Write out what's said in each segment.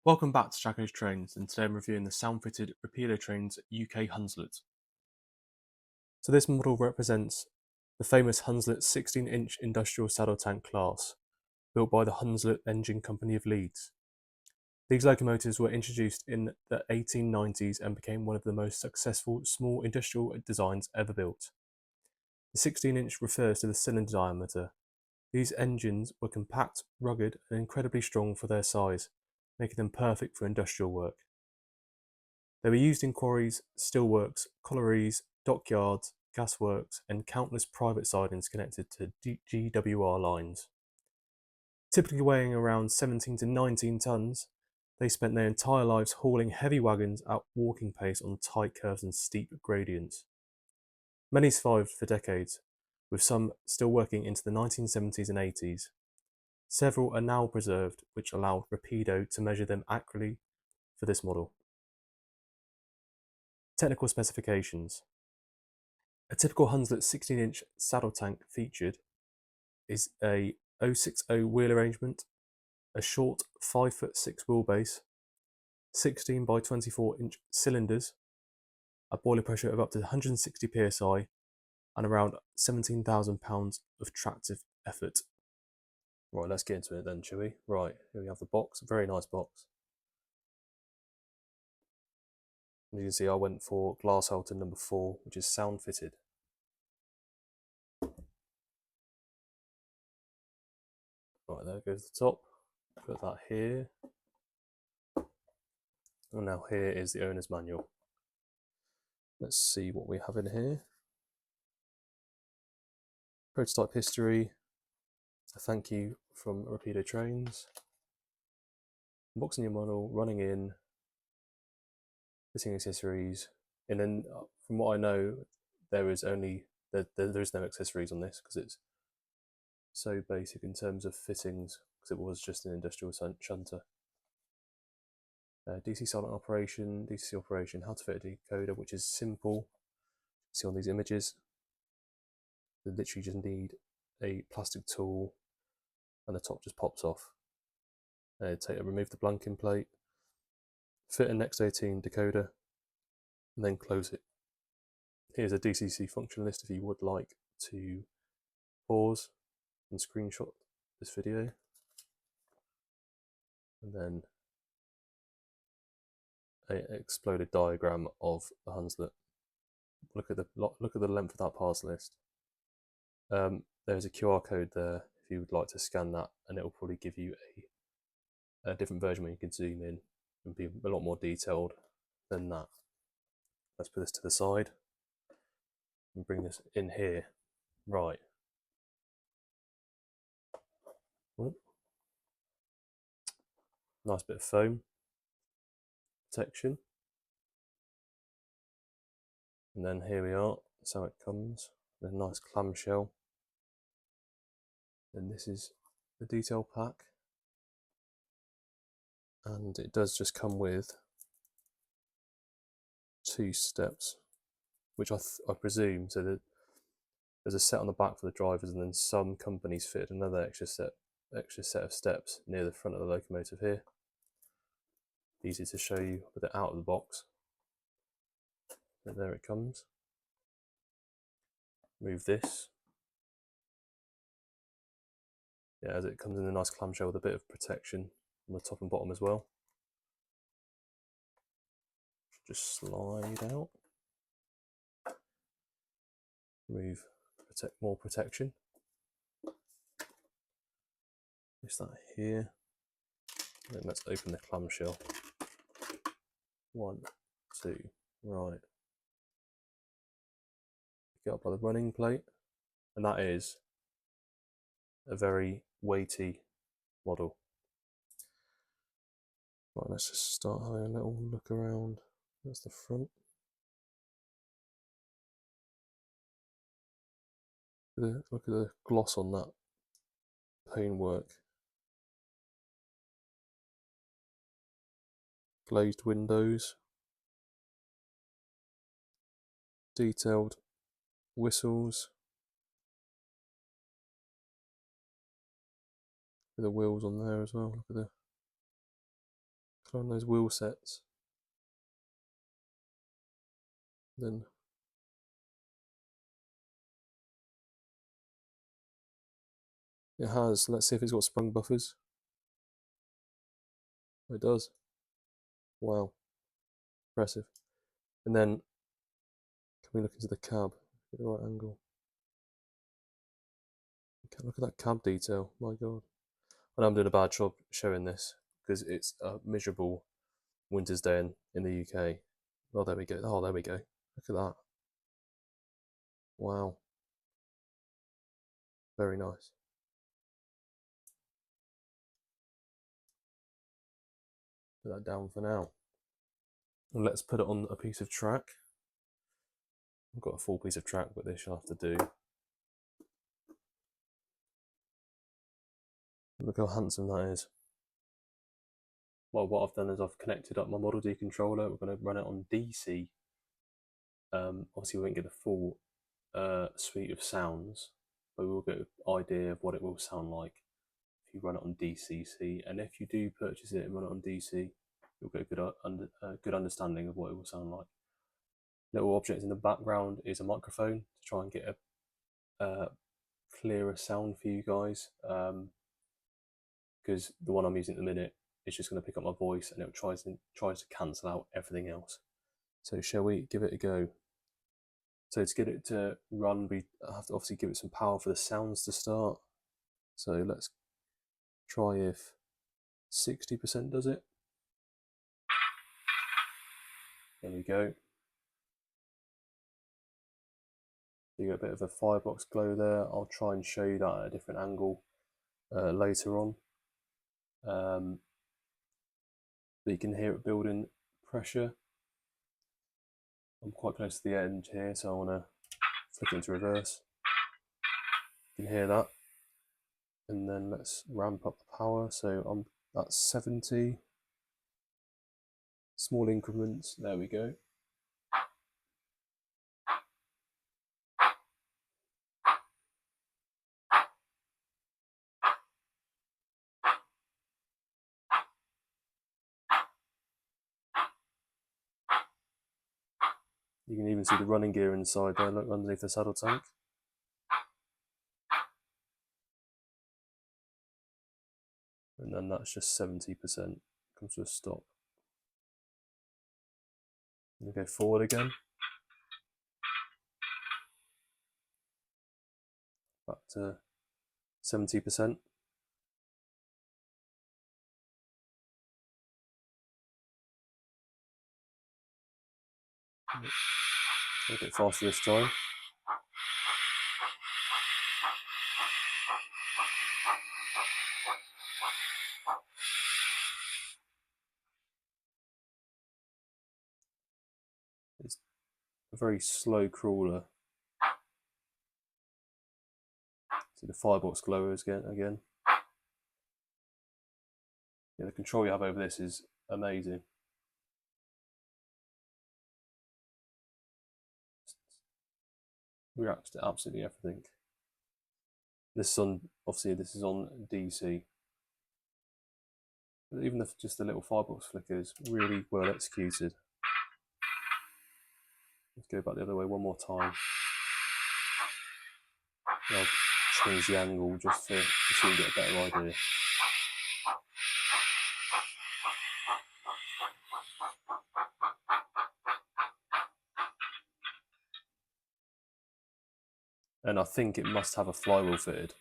Welcome back to Rapido Trains, and today I'm reviewing the sound-fitted Rapido Trains UK Hunslet. So this model represents the famous Hunslet 16-inch industrial saddle tank class, built by the Hunslet Engine Company of Leeds. These locomotives were introduced in the 1890s and became one of the most successful small industrial designs ever built. The 16-inch refers to the cylinder diameter. These engines were compact, rugged, and incredibly strong for their size, making them perfect for industrial work. They were used in quarries, steelworks, collieries, dockyards, gasworks, and countless private sidings connected to GWR lines. Typically weighing around 17 to 19 tons, they spent their entire lives hauling heavy wagons at walking pace on tight curves and steep gradients. Many survived for decades, with some still working into the 1970s and 80s. Several are now preserved, which allowed Rapido to measure them accurately for this model. Technical specifications. A typical Hunslet 16-inch saddle tank featured is a 060 wheel arrangement, a short 5'6" wheelbase, 16 by 24-inch cylinders, a boiler pressure of up to 160 psi, and around 17,000 pounds of tractive effort. Right, let's get into it then, shall we? Right, here we have the box, a very nice box. As you can see, I went for glass halter number 4, which is sound fitted. Right, there goes the top. Put that here. And now here is the owner's manual. Let's see what we have in here. Prototype history. A thank you from Rapido Trains. Unboxing your model, running in, fitting accessories, and then from what I know, there is only there is no accessories on this because it's so basic in terms of fittings, because it was just an industrial shunter. DC silent operation, DC operation, how to fit a decoder, which is simple. See on these images, you literally just need a plastic tool and the top just pops off. Remove the blanking plate, fit a Next 18 decoder, and then close it. Here's a DCC function list if you would like to pause and screenshot this video. And then an exploded diagram of the Hunslet. Look at the length of that parts list. There's a QR code there if you would like to scan that, and it will probably give you a different version where you can zoom in and be a lot more detailed than that. Let's put this to the side and bring this in here. Right. Oh. Nice bit of foam protection. And then here we are, that's how it comes. A nice clamshell. And this is the detail pack. And it does just come with 2 steps, which I presume, so that there's a set on the back for the drivers, and then some companies fitted another extra set of steps near the front of the locomotive here. Easy to show you with it out of the box. And there it comes. Move this. Yeah, as it comes in a nice clamshell with a bit of protection on the top and bottom as well. Just slide out. Remove more protection. Place that here. And then let's open the clamshell. 1, 2, right. Get up by the running plate, and that is a very weighty model. Right, let's just start having a little look around. That's the front. Look at the gloss on that paintwork. Glazed windows. Detailed whistles. With the wheels on there as well. Look at the Clone those wheel sets. Then it has. Let's see if it's got sprung buffers. It does. Wow, impressive. And then can we look into the cab? Get the right angle. Okay, look at that cab detail. My God. And I'm doing a bad job showing this because it's a miserable winter's day in the UK. Oh, there we go. Oh, there we go. Look at that. Wow. Very nice. Put that down for now. And let's put it on a piece of track. I've got a full piece of track, but this you'll have to do. Look how handsome that is. Well, what I've done is I've connected up my Model D controller. We're going to run it on DC. Obviously, we won't get the full suite of sounds, but we'll get an idea of what it will sound like if you run it on DCC. And if you do purchase it and run it on DC, you'll get a good understanding of what it will sound like. Little object in the background is a microphone to try and get a clearer sound for you guys, because the one I'm using at the minute is just going to pick up my voice and it tries to cancel out everything else. So shall we give it a go? So to get it to run, we have to obviously give it some power for the sounds to start. So let's try if 60% does it. There we go. You get a bit of a firebox glow there. I'll try and show you that at a different angle later on. But you can hear it building pressure. I'm quite close to the edge here, so I want to flick it into reverse. You can hear that. And then let's ramp up the power. So I'm at 70. Small increments. There we go. You can even see the running gear inside there, look underneath the saddle tank. And then that's just 70%. Comes to a stop. And go forward again. Back to 70%. A bit faster this time. It's a very slow crawler. See the firebox glowers again. Yeah, the control you have over this is amazing. Reacts to absolutely everything. This is on, obviously this is on DC. But even just the little firebox flicker is really well executed. Let's go back the other way one more time. I'll change the angle just so you can get a better idea. And I think it must have a flywheel fitted.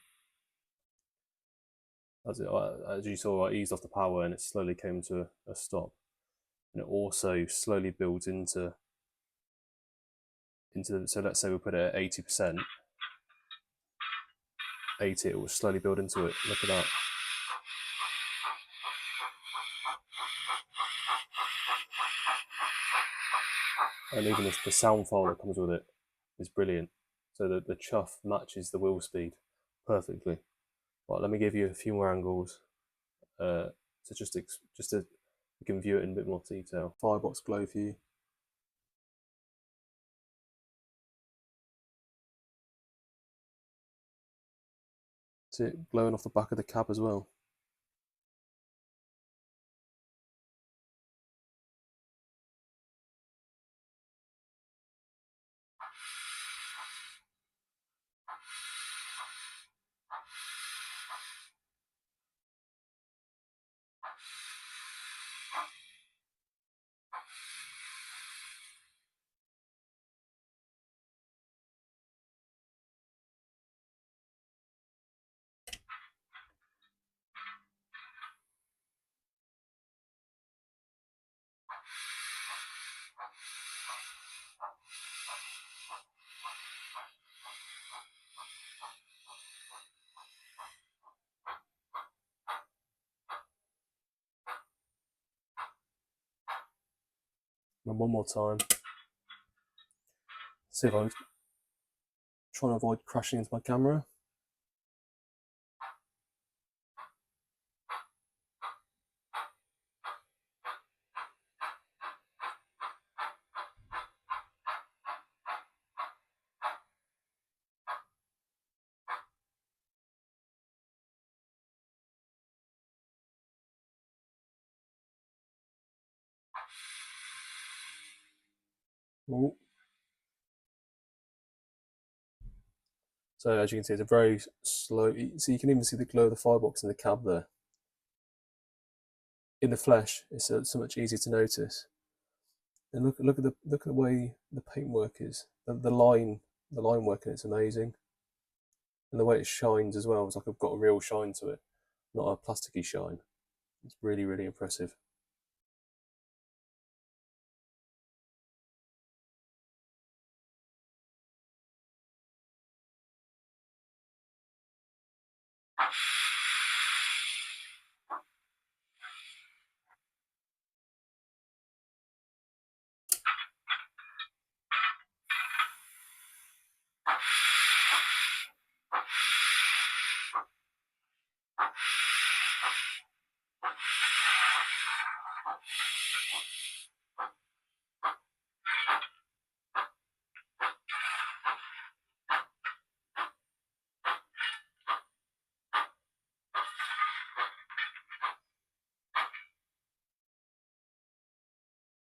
As you saw, I eased off the power and it slowly came to a stop. And it also slowly builds into so let's say we put it at 80%. 80, it will slowly build into it. Look at that. And even the sound file that comes with it is brilliant. So that the chuff matches the wheel speed perfectly. Right, let me give you a few more angles to just to you can view it in a bit more detail. Firebox glow for you. See it glowing off the back of the cab as well. And one more time. See if I'm trying to avoid crashing into my camera. Ooh. So as you can see, it's a very slow. So you can even see the glow of the firebox in the cab there. In the flesh, it's so much easier to notice. And look at the way the paintwork is. The line work in it's amazing, and the way it shines as well. It's like I've got a real shine to it, not a plasticky shine. It's really impressive.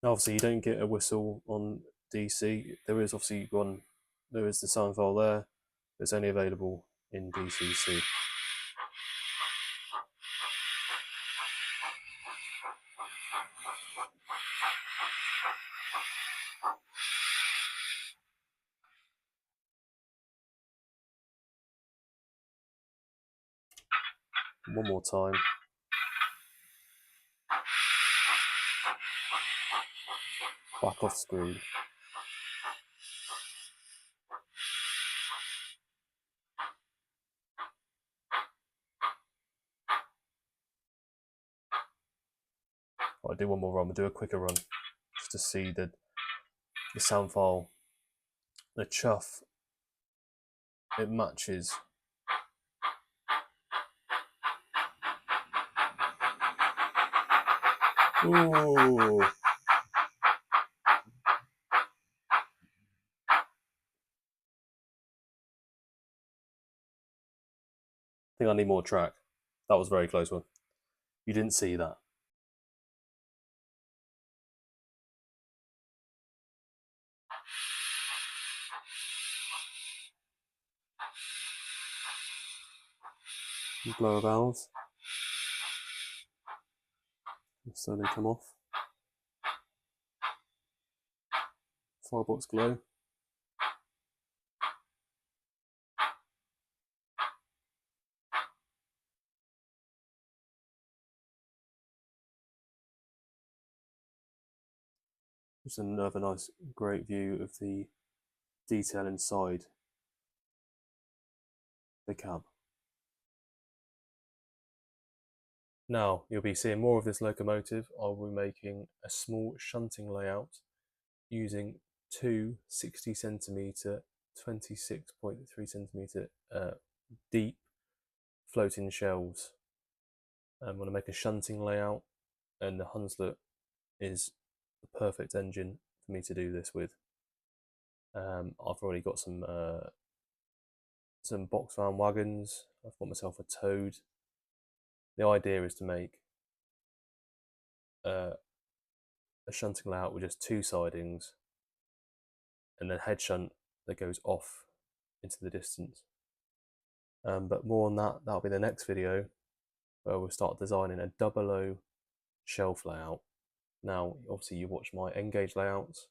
Obviously, you don't get a whistle on DC. There is obviously one. There is the sound file there. It's only available in DCC. One more time. Back off screen. I'll do one more run. We'll do a quicker run just to see the sound file, the chuff. It matches. Ooh. I think I need more track. That was a very close one. You didn't see that. Blower valves. Slowly come off. Firebox glow. Just another nice, great view of the detail inside the cab. Now, you'll be seeing more of this locomotive. I'll be making a small shunting layout using two 60cm, 26.3cm deep floating shelves. I'm going to make a shunting layout, and the Hunslet is the perfect engine for me to do this with. I've already got some box van wagons. I've got myself a Toad. The idea is to make a shunting layout with just two sidings, and then head shunt that goes off into the distance. But more on that, that'll be the next video, where we'll start designing a 00 shelf layout. Now, obviously you watch my N-gauge layouts,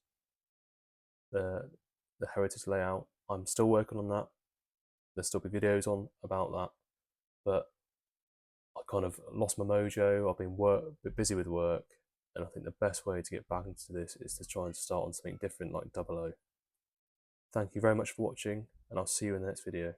the heritage layout. I'm still working on that. There'll still be videos on about that, but I kind of lost my mojo. I've been a bit busy with work, and I think the best way to get back into this is to try and start on something different like 00. Thank you very much for watching, and I'll see you in the next video.